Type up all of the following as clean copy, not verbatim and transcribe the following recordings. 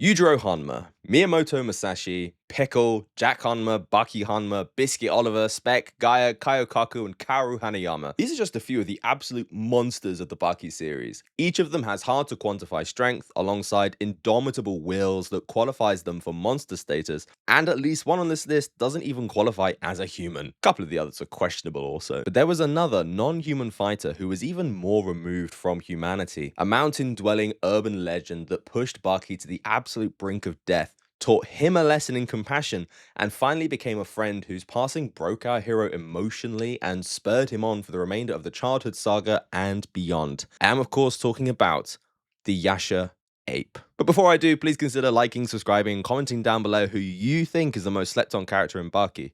Yujiro Hanma, Miyamoto Masashi, Pickle, Jack Hanma, Baki Hanma, Biscuit Oliver, Spec, Gaia, Kaiokaku, and Kaoru Hanayama. These are just a few of the absolute monsters of the Baki series. Each of them has hard to quantify strength alongside indomitable wills that qualifies them for monster status, and at least one on this list doesn't even qualify as a human. A couple of the others are questionable also. But there was another non-human fighter who was even more removed from humanity, a mountain-dwelling urban legend that pushed Baki to the absolute brink of death, taught him a lesson in compassion, and finally became a friend whose passing broke our hero emotionally and spurred him on for the remainder of the childhood saga and beyond. I am, of course, talking about the Yasha Ape. But before I do, please consider liking, subscribing, and commenting down below who you think is the most slept on character in Baki.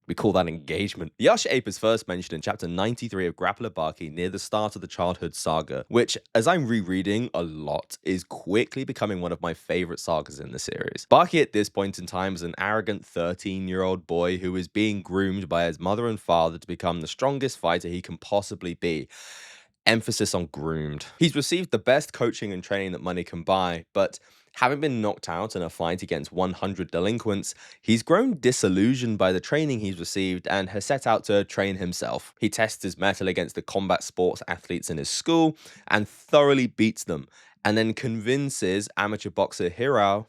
We call that engagement. The Yasha Ape is first mentioned in chapter 93 of Grappler Baki near the start of the childhood saga, which, as I'm rereading a lot, is quickly becoming one of my favorite sagas in the series. Baki at this point in time is an arrogant 13-year-old boy who is being groomed by his mother and father to become the strongest fighter he can possibly be. Emphasis on groomed. He's received the best coaching and training that money can buy, but having been knocked out in a fight against 100 delinquents, he's grown disillusioned by the training he's received and has set out to train himself. He tests his mettle against the combat sports athletes in his school and thoroughly beats them, and then convinces amateur boxer Hirao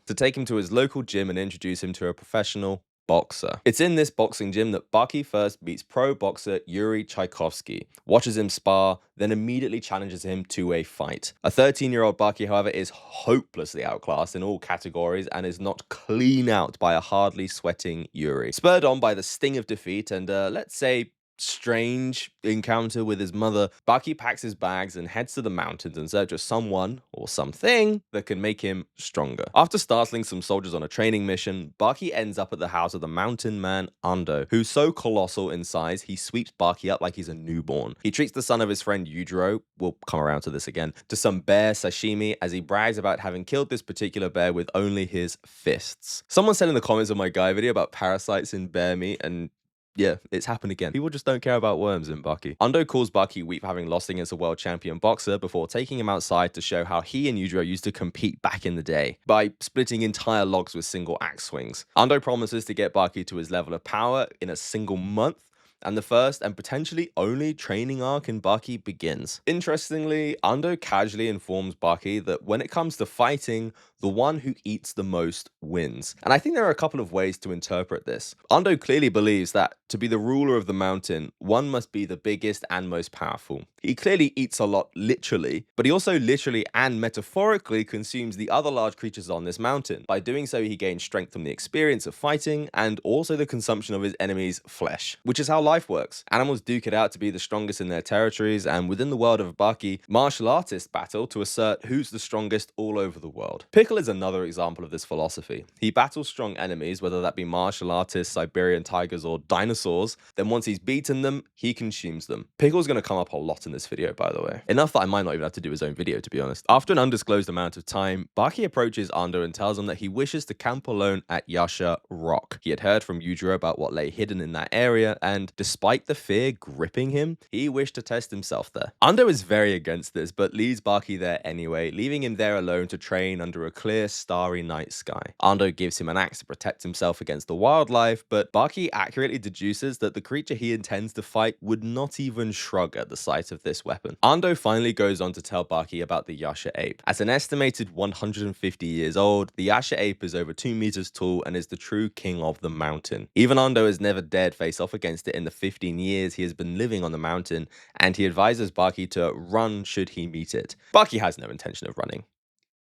to take him to his local gym and introduce him to a professional boxer. It's in this boxing gym that Baki first meets pro boxer Yuri Tchaikovsky, watches him spar, then immediately challenges him to a fight. A 13-year-old Baki, however, is hopelessly outclassed in all categories and is knocked clean out by a hardly sweating Yuri. Spurred on by the sting of defeat and, let's say, strange encounter with his mother, Baki packs his bags and heads to the mountains in search of someone or something that can make him stronger. After startling some soldiers on a training mission, Baki ends up at the house of the mountain man Ando, who's so colossal in size he sweeps Baki up like he's a newborn. He treats the son of his friend Yujiro, we'll come around to this again, to some bear sashimi as he brags about having killed this particular bear with only his fists. Someone said in the comments of my Guy video about parasites in bear meat, and yeah, it's happened again. People just don't care about worms in Baki. Ando calls Baki weak for having lost against a world champion boxer before taking him outside to show how he and Yujiro used to compete back in the day by splitting entire logs with single axe swings. Ando promises to get Baki to his level of power in a single month, and the first and potentially only training arc in Baki begins. Interestingly, Ando casually informs Baki that when it comes to fighting, the one who eats the most wins. And I think there are a couple of ways to interpret this. Ando clearly believes that to be the ruler of the mountain, one must be the biggest and most powerful. He clearly eats a lot literally, but he also literally and metaphorically consumes the other large creatures on this mountain. By doing so, he gains strength from the experience of fighting and also the consumption of his enemy's flesh, which is how life works. Animals duke it out to be the strongest in their territories, and within the world of Baki, martial artists battle to assert who's the strongest all over the world. Pickle is another example of this philosophy. He battles strong enemies, whether that be martial artists, Siberian tigers, or dinosaurs. Then once he's beaten them, he consumes them. Pickle's going to come up a lot in this video, by the way. Enough that I might not even have to do his own video, to be honest. After an undisclosed amount of time, Baki approaches Ando and tells him that he wishes to camp alone at Yasha Rock. He had heard from Yujiro about what lay hidden in that area, and despite the fear gripping him, he wished to test himself there. Ando is very against this, but leaves Baki there anyway, leaving him there alone to train under a clear, starry night sky. Ando gives him an axe to protect himself against the wildlife, but Baki accurately deduces that the creature he intends to fight would not even shrug at the sight of this weapon. Ando finally goes on to tell Baki about the Yasha Ape. At an estimated 150 years old, the Yasha Ape is over 2 meters tall and is the true king of the mountain. Even Ando has never dared face off against it in the 15 years he has been living on the mountain, and he advises Baki to run should he meet it. Baki has no intention of running.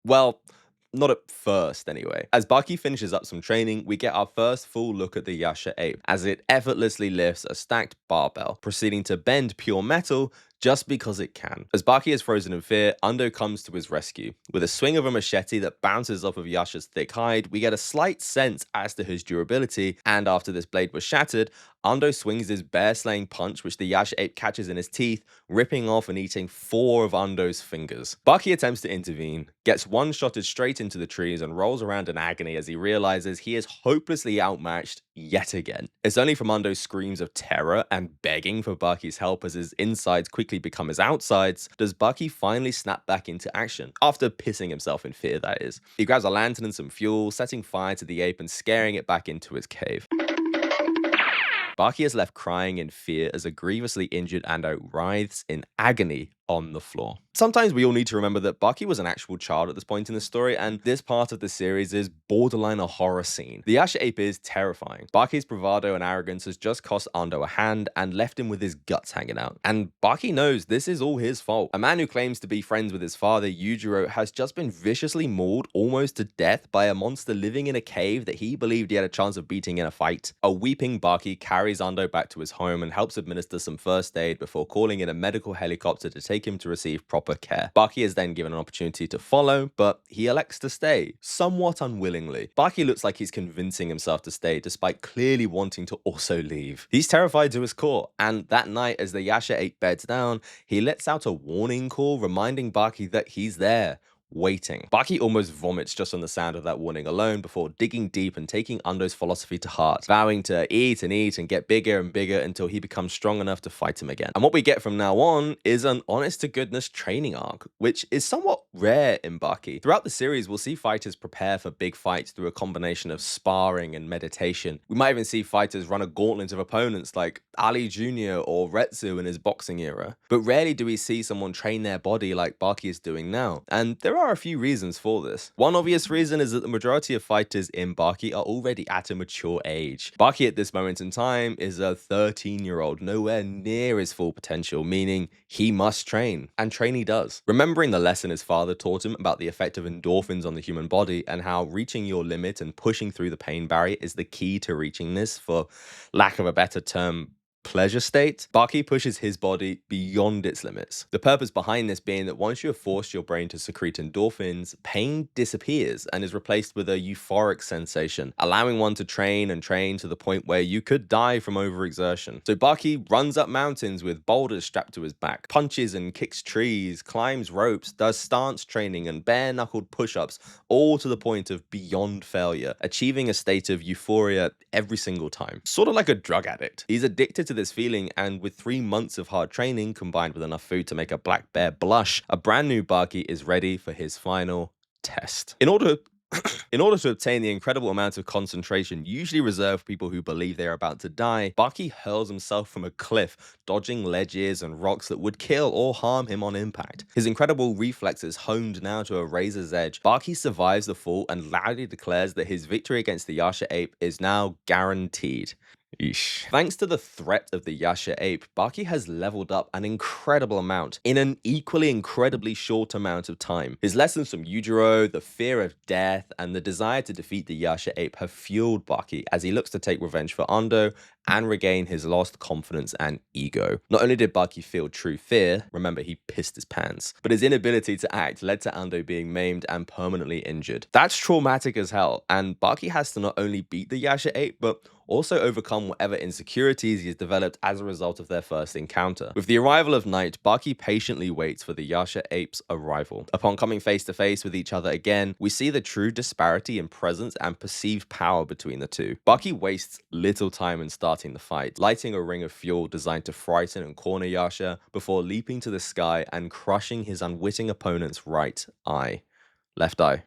Well, not at first, anyway. As Baki finishes up some training, we get our first full look at the Yasha Ape as it effortlessly lifts a stacked barbell, proceeding to bend pure metal just because it can. As Baki is frozen in fear, Ando comes to his rescue. With a swing of a machete that bounces off of Yasha's thick hide, we get a slight sense as to his durability, and after this blade was shattered, Ando swings his bear-slaying punch, which the Yasha Ape catches in his teeth, ripping off and eating 4 of Ando's fingers. Baki attempts to intervene, gets one-shotted straight into the trees, and rolls around in agony as he realizes he is hopelessly outmatched yet again. It's only from Ando's screams of terror and begging for Baki's help as his insides quickly become his outsides, does Baki finally snap back into action, after pissing himself in fear, that is. He grabs a lantern and some fuel, setting fire to the ape and scaring it back into his cave. Baki is left crying in fear as a grievously injured Ando writhes in agony on the floor. Sometimes we all need to remember that Baki was an actual child at this point in the story, and this part of the series is borderline a horror scene. The Yasha Ape is terrifying. Baki's bravado and arrogance has just cost Ando a hand and left him with his guts hanging out. And Baki knows this is all his fault. A man who claims to be friends with his father, Yujiro, has just been viciously mauled almost to death by a monster living in a cave that he believed he had a chance of beating in a fight. A weeping Baki carries Ando back to his home and helps administer some first aid before calling in a medical helicopter to take him to receive proper care. Baki is then given an opportunity to follow, but he elects to stay, somewhat unwillingly. Baki looks like he's convincing himself to stay despite clearly wanting to also leave. He's terrified to his core, and that night as the Yasha Ape beds down, he lets out a warning call reminding Baki that he's there, waiting. Baki almost vomits just on the sound of that warning alone before digging deep and taking Ando's philosophy to heart, vowing to eat and get bigger and bigger until he becomes strong enough to fight him again. And what we get from now on is an honest-to-goodness training arc, which is somewhat rare in Baki. Throughout the series, we'll see fighters prepare for big fights through a combination of sparring and meditation. We might even see fighters run a gauntlet of opponents like Ali Jr. or Retsu in his boxing era. But rarely do we see someone train their body like Baki is doing now. And there are a few reasons for this. One obvious reason is that the majority of fighters in Baki are already at a mature age. Baki at this moment in time is a 13-year-old, nowhere near his full potential, meaning he must train. And train he does. Remembering the lesson his father taught him about the effect of endorphins on the human body and how reaching your limit and pushing through the pain barrier is the key to reaching this, for lack of a better term, pleasure state, Baki pushes his body beyond its limits. The purpose behind this being that once you have forced your brain to secrete endorphins, pain disappears and is replaced with a euphoric sensation, allowing one to train and train to the point where you could die from overexertion. So Baki runs up mountains with boulders strapped to his back, punches and kicks trees, climbs ropes, does stance training and bare-knuckled push-ups, all to the point of beyond failure, achieving a state of euphoria every single time. Sort of like a drug addict. He's addicted to this feeling, and with 3 months of hard training combined with enough food to make a black bear blush, a brand new Baki is ready for his final test. In order to obtain the incredible amount of concentration usually reserved for people who believe they are about to die, Baki hurls himself from a cliff, dodging ledges and rocks that would kill or harm him on impact. His incredible reflexes honed now to a razor's edge, Baki survives the fall and loudly declares that his victory against the Yasha Ape is now guaranteed. Eesh. Thanks to the threat of the Yasha Ape, Baki has leveled up an incredible amount in an equally incredibly short amount of time. His lessons from Yujiro, the fear of death, and the desire to defeat the Yasha Ape have fueled Baki as he looks to take revenge for Ando and regain his lost confidence and ego. Not only did Baki feel true fear, remember he pissed his pants, but his inability to act led to Ando being maimed and permanently injured. That's traumatic as hell, and Baki has to not only beat the Yasha Ape, but also overcome whatever insecurities he has developed as a result of their first encounter. With the arrival of night, Baki patiently waits for the Yasha Ape's arrival. Upon coming face to face with each other again, we see the true disparity in presence and perceived power between the two. Baki wastes little time in starting the fight, lighting a ring of fuel designed to frighten and corner Yasha before leaping to the sky and crushing his unwitting opponent's right eye. Left eye.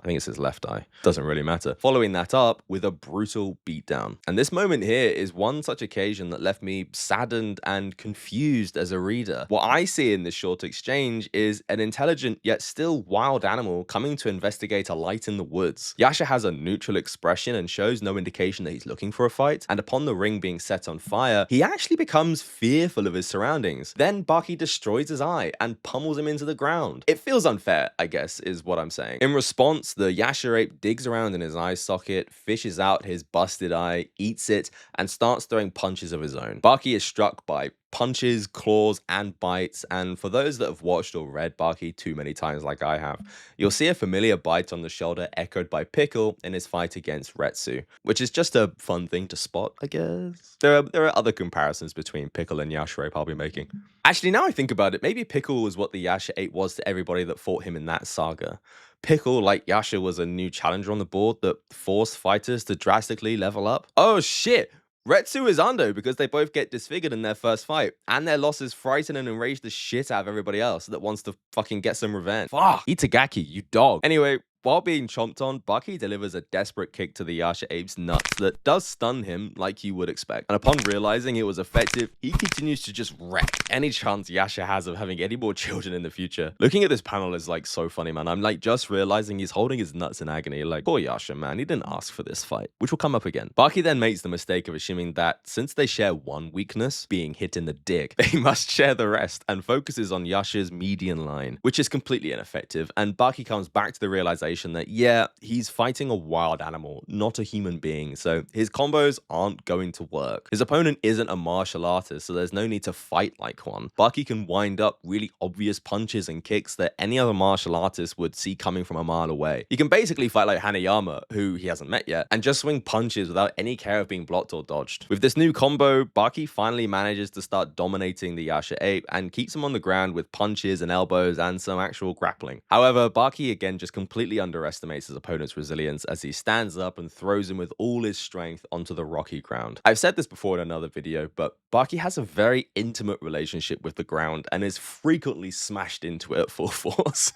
I think it says left eye. Doesn't really matter. Following that up with a brutal beatdown. And this moment here is one such occasion that left me saddened and confused as a reader. What I see in this short exchange is an intelligent yet still wild animal coming to investigate a light in the woods. Yasha has a neutral expression and shows no indication that he's looking for a fight. And upon the ring being set on fire, he actually becomes fearful of his surroundings. Then Baki destroys his eye and pummels him into the ground. It feels unfair, I guess, is what I'm saying. In response, the Yasha Ape digs around in his eye socket, fishes out his busted eye, eats it, and starts throwing punches of his own. Baki is struck by punches, claws, and bites, and for those that have watched or read Baki too many times like I have, you'll see a familiar bite on the shoulder echoed by Pickle in his fight against Retsu, which is just a fun thing to spot, I guess. There are other comparisons between Pickle and Yasha Ape I'll be making. Actually, now I think about it, maybe Pickle was what the Yasha Ape was to everybody that fought him in that saga. Pickle, like Yasha, was a new challenger on the board that forced fighters to drastically level up. Oh shit! Retsu is Ando because they both get disfigured in their first fight, and their losses frighten and enrage the shit out of everybody else that wants to fucking get some revenge. Fuck! Itagaki, you dog. Anyway, while being chomped on, Baki delivers a desperate kick to the Yasha Ape's nuts that does stun him like you would expect. And upon realizing it was effective, he continues to just wreck any chance Yasha has of having any more children in the future. Looking at this panel is like so funny, man. I'm like just realizing he's holding his nuts in agony. Like, poor Yasha, man. He didn't ask for this fight, which will come up again. Baki then makes the mistake of assuming that since they share one weakness, being hit in the dick, they must share the rest, and focuses on Yasha's median line, which is completely ineffective. And Baki comes back to the realization that, yeah, he's fighting a wild animal, not a human being, so his combos aren't going to work. His opponent isn't a martial artist, so there's no need to fight like one. Baki can wind up really obvious punches and kicks that any other martial artist would see coming from a mile away. He can basically fight like Hanayama, who he hasn't met yet, and just swing punches without any care of being blocked or dodged. With this new combo, Baki finally manages to start dominating the Yasha Ape and keeps him on the ground with punches and elbows and some actual grappling. However, Baki again just completely underestimates his opponent's resilience as he stands up and throws him with all his strength onto the rocky ground. I've said this before in another video, but Baki has a very intimate relationship with the ground and is frequently smashed into it at full force.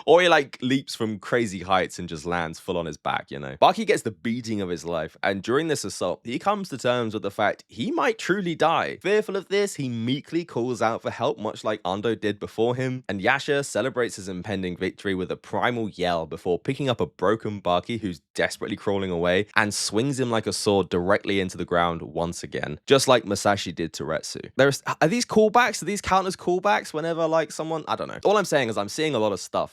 Or he like leaps from crazy heights and just lands full on his back, you know. Baki gets the beating of his life, and during this assault, he comes to terms with the fact he might truly die. Fearful of this, he meekly calls out for help, much like Ando did before him, and Yasha celebrates his impending victory with a primal yell before picking up a broken Baki who's desperately crawling away and swings him like a sword directly into the ground once again, just like Masashi did to Retsu. Are these callbacks? Are these count as callbacks whenever like someone, I don't know. All I'm saying is I'm seeing a lot of stuff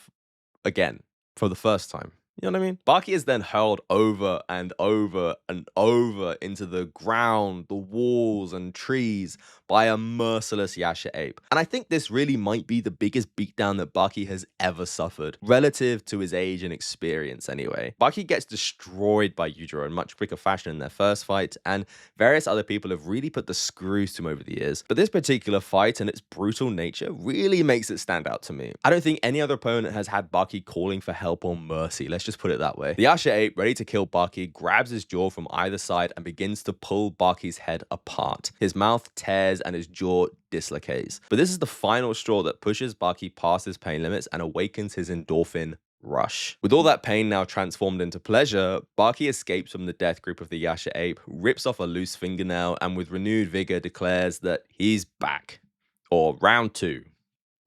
again for the first time. You know what I mean? Baki is then hurled over and over and over into the ground, the walls and trees by a merciless Yasha Ape. And I think this really might be the biggest beatdown that Baki has ever suffered, relative to his age and experience anyway. Baki gets destroyed by Yujiro in much quicker fashion in their first fight, and various other people have really put the screws to him over the years. But this particular fight and its brutal nature really makes it stand out to me. I don't think any other opponent has had Baki calling for help or mercy. Let's just put it that way. The Yasha Ape, ready to kill Baki, grabs his jaw from either side and begins to pull Baki's head apart. His mouth tears and his jaw dislocates. But this is the final straw that pushes Baki past his pain limits and awakens his endorphin rush. With all that pain now transformed into pleasure, Baki escapes from the death grip of the Yasha Ape, rips off a loose fingernail, and with renewed vigor declares that he's back. Or round two,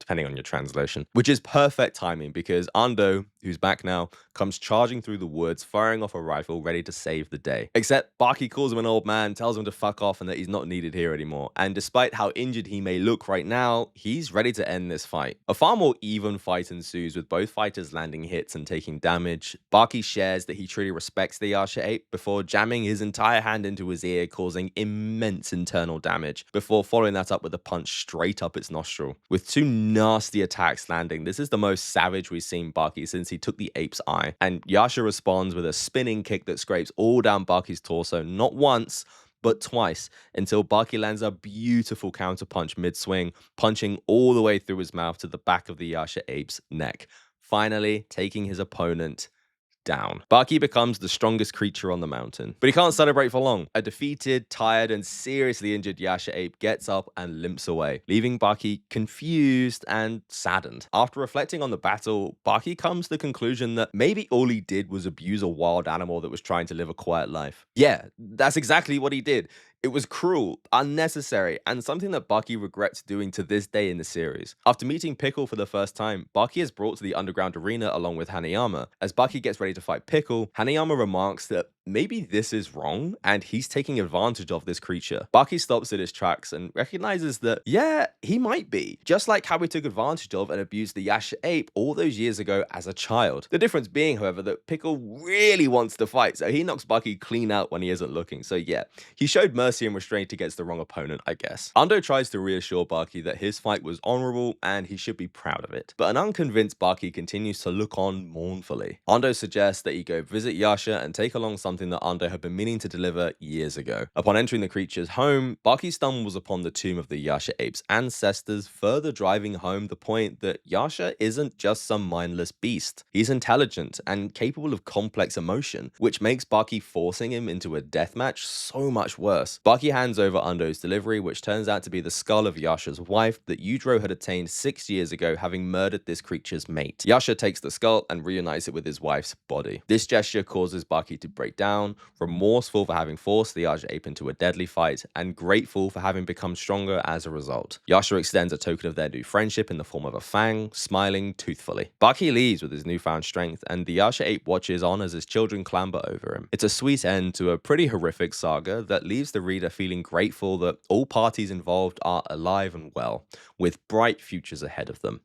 depending on your translation, which is perfect timing because Ando, who's back now, comes charging through the woods, firing off a rifle, ready to save the day. Except Baki calls him an old man, tells him to fuck off and that he's not needed here anymore. And despite how injured he may look right now, he's ready to end this fight. A far more even fight ensues with both fighters landing hits and taking damage. Baki shares that he truly respects the Yasha Ape before jamming his entire hand into his ear, causing immense internal damage, before following that up with a punch straight up its nostril. With two nasty attacks landing, this is the most savage we've seen Baki since he took the ape's eye. And Yasha responds with a spinning kick that scrapes all down Baki's torso, not once, but twice, until Baki lands a beautiful counterpunch mid-swing, punching all the way through his mouth to the back of the Yasha Ape's neck, finally taking his opponent down. Baki becomes the strongest creature on the mountain, but he can't celebrate for long. A defeated, tired, and seriously injured Yasha Ape gets up and limps away, leaving Baki confused and saddened. After reflecting on the battle, Baki comes to the conclusion that maybe all he did was abuse a wild animal that was trying to live a quiet life. Yeah, that's exactly what he did. It was cruel, unnecessary, and something that Baki regrets doing to this day in the series. After meeting Pickle for the first time, Baki is brought to the underground arena along with Hanayama. As Baki gets ready to fight Pickle, Hanayama remarks that maybe this is wrong and he's taking advantage of this creature. Baki stops in his tracks and recognizes that, yeah, he might be. Just like how he took advantage of and abused the Yasha Ape all those years ago as a child. The difference being, however, that Pickle really wants to fight, so he knocks Baki clean out when he isn't looking. So yeah, he showed mercy and restraint against the wrong opponent, I guess. Ando tries to reassure Baki that his fight was honorable and he should be proud of it. But an unconvinced Baki continues to look on mournfully. Ando suggests that he go visit Yasha and take along some something that Ando had been meaning to deliver years ago. Upon entering the creature's home, Baki stumbles upon the tomb of the Yasha Ape's ancestors, further driving home the point that Yasha isn't just some mindless beast. He's intelligent and capable of complex emotion, which makes Baki forcing him into a deathmatch so much worse. Baki hands over Ando's delivery, which turns out to be the skull of Yasha's wife that Yujiro had attained 6 years ago, having murdered this creature's mate. Yasha takes the skull and reunites it with his wife's body. This gesture causes Baki to break down, remorseful for having forced the Yasha Ape into a deadly fight, and grateful for having become stronger as a result. Yasha extends a token of their new friendship in the form of a fang, smiling toothfully. Baki leaves with his newfound strength, and the Yasha Ape watches on as his children clamber over him. It's a sweet end to a pretty horrific saga that leaves the reader feeling grateful that all parties involved are alive and well, with bright futures ahead of them.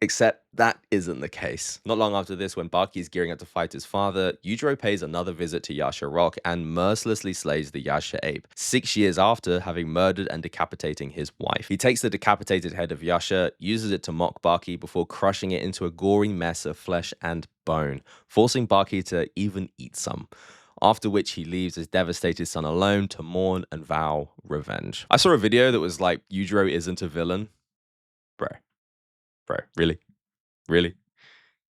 Except that isn't the case. Not long after this, when Baki is gearing up to fight his father, Yujiro pays another visit to Yasha Rock and mercilessly slays the Yasha Ape, 6 years after having murdered and decapitating his wife. He takes the decapitated head of Yasha, uses it to mock Baki before crushing it into a gory mess of flesh and bone, forcing Baki to even eat some. After which he leaves his devastated son alone to mourn and vow revenge. I saw a video that was like, Yujiro isn't a villain. Bro, really? Really?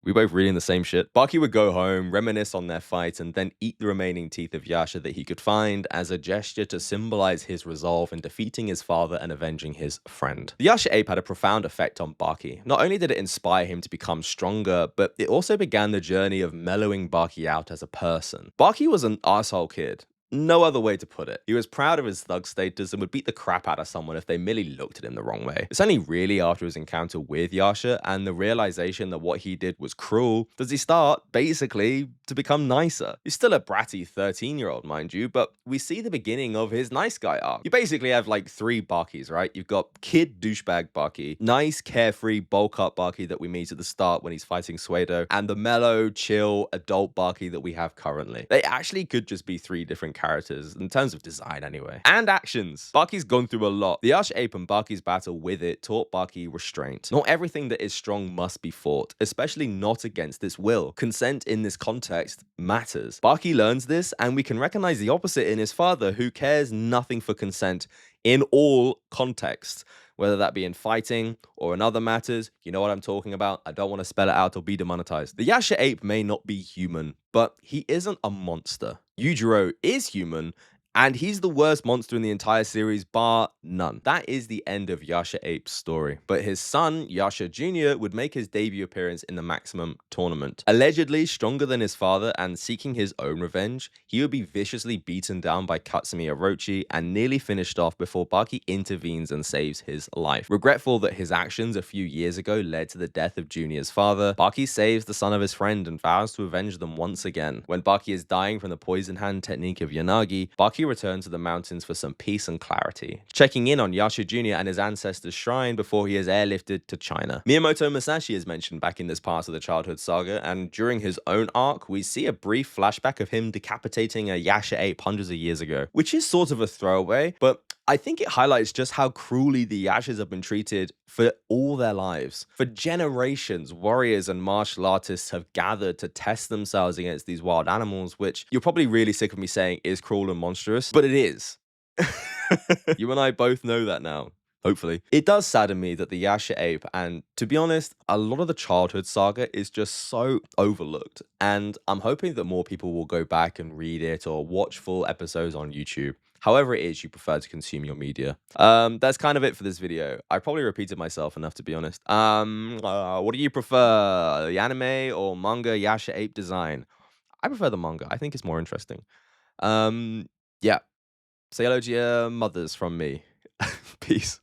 We both reading the same shit? Baki would go home, reminisce on their fight, and then eat the remaining teeth of Yasha that he could find as a gesture to symbolize his resolve in defeating his father and avenging his friend. The Yasha Ape had a profound effect on Baki. Not only did it inspire him to become stronger, but it also began the journey of mellowing Baki out as a person. Baki was an asshole kid. No other way to put it. He was proud of his thug status and would beat the crap out of someone if they merely looked at him the wrong way. It's only really after his encounter with Yasha and the realization that what he did was cruel does he start, basically, to become nicer. He's still a bratty 13-year-old, mind you, but we see the beginning of his nice guy arc. You basically have like 3 Bakis, right? You've got kid douchebag Baki, nice carefree bulk up Baki that we meet at the start when he's fighting Suedo, and the mellow, chill, adult Baki that we have currently. They actually could just be 3 different characters, in terms of design anyway. And actions. Baki's gone through a lot. The Yasha Ape and Baki's battle with it taught Baki restraint. Not everything that is strong must be fought, especially not against its will. Consent in this context matters. Baki learns this, and we can recognize the opposite in his father, who cares nothing for consent in all contexts, whether that be in fighting or in other matters. You know what I'm talking about. I don't want to spell it out or be demonetized. The Yasha Ape may not be human, but he isn't a monster. Yujiro is human, and he's the worst monster in the entire series, bar none. That is the end of Yasha Ape's story. But his son, Yasha Jr., would make his debut appearance in the Maximum tournament. Allegedly stronger than his father and seeking his own revenge, he would be viciously beaten down by Katsumi Orochi and nearly finished off before Baki intervenes and saves his life. Regretful that his actions a few years ago led to the death of Junior's father, Baki saves the son of his friend and vows to avenge them once again. When Baki is dying from the poison hand technique of Yanagi, Baki returns to the mountains for some peace and clarity, checking in on Yasha Jr. and his ancestors' shrine before he is airlifted to China. Miyamoto Musashi is mentioned back in this part of the childhood saga, and during his own arc, we see a brief flashback of him decapitating a Yasha Ape hundreds of years ago, which is sort of a throwaway, but I think it highlights just how cruelly the Yashas have been treated for all their lives. For generations, warriors and martial artists have gathered to test themselves against these wild animals, which you're probably really sick of me saying is cruel and monstrous, but it is. You and I both know that now. Hopefully. It does sadden me that the Yasha Ape, and to be honest, a lot of the childhood saga is just so overlooked. And I'm hoping that more people will go back and read it or watch full episodes on YouTube. However it is you prefer to consume your media. That's kind of it for this video. I probably repeated myself enough, to be honest. What do you prefer? The anime or manga Yasha Ape design? I prefer the manga. I think it's more interesting. Yeah. Say hello to your mothers from me. Peace.